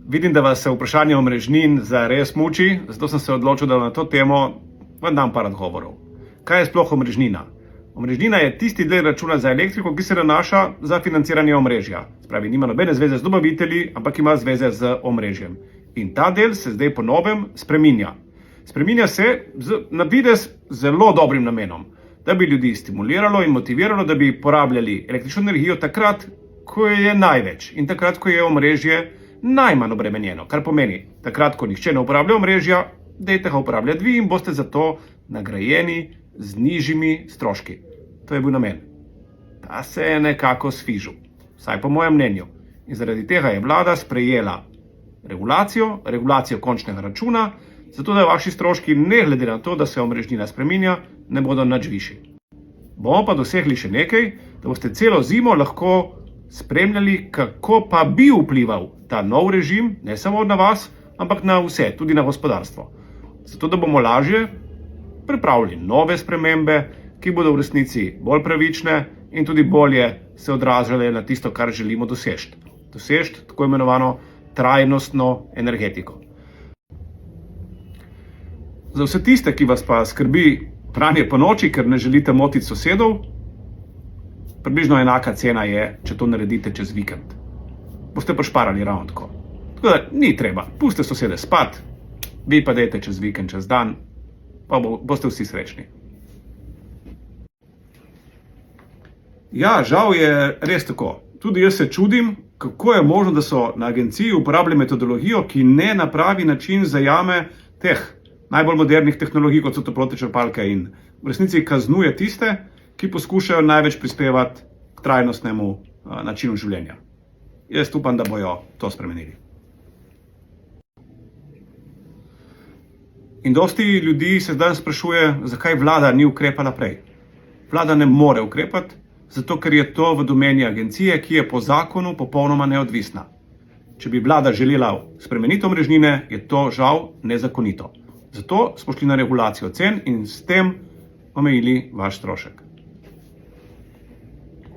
Vidim, da vas vprašanje omrežnin zares muči, zato sem se odločil, da na to temo vam dam par odgovorov. Kaj je sploh omrežnina? Omrežnina je tisti del računa za elektriko, ki se nanaša za financiranje omrežja. Spravi, nima nobene zveze z dobavitelji, ampak ima zveze z omrežjem. In ta del se zdaj po novem spreminja. Spreminja se na videz zelo dobrim namenom, da bi ljudi stimuliralo in motiviralo, da bi porabljali električno energijo takrat, ko je največ in takrat, ko je omrežje najmanj obremenjeno. Kar pomeni, takrat, ko nihče ne uporablja omrežja, dajte ga uporabljati vi in boste zato nagrajeni z nižjimi stroški. To je bil namen. Ta se je nekako sfižil, vsaj po mojem mnenju. In zaradi tega je vlada sprejela regulacijo končnega računa, zato da vaši stroški, ne glede na to, da se omrežnina spreminja, ne bodo nič višji. Bomo pa dosegli še nekaj, da boste celo zimo lahko spremljali, kako pa bi vplival ta nov režim, ne samo na vas, ampak na vse, tudi na gospodarstvo. Zato da bomo lažje pripravili nove spremembe, ki bodo v resnici bolj pravične in tudi bolje se odražale na tisto, kar želimo doseči. Doseči tako imenovano trajnostno energetiko. Za vse tiste, ki vas pa skrbi pranje po noči, ker ne želite motiti sosedov, približno enaka cena je, če to naredite čez vikend. Boste pa šparali ravno tako. Tako da ni treba, pustite sosede spat, vi pa dajte čez vikend, čez dan, pa boste vsi srečni. Ja, žal je res tako. Tudi jaz se čudim, kako je možno, da so na agenciji uporabljali metodologijo, ki ne na pravi način zajame teh najbolj modernih tehnologij, kot so toplote črpalke, in v resnici kaznuje tiste, ki poskušajo največ prispevati k trajnostnemu načinu življenja. Jaz upam, da bojo to spremenili. In dosti ljudi se danes sprašuje, zakaj vlada ni ukrepala prej. Vlada ne more ukrepati, zato ker je to v domeni agencije, ki je po zakonu popolnoma neodvisna. Če bi vlada želela spremeniti omrežnine, je to žal nezakonito. Zato smo šli na regulacijo cen in s tem omejili vaš strošek.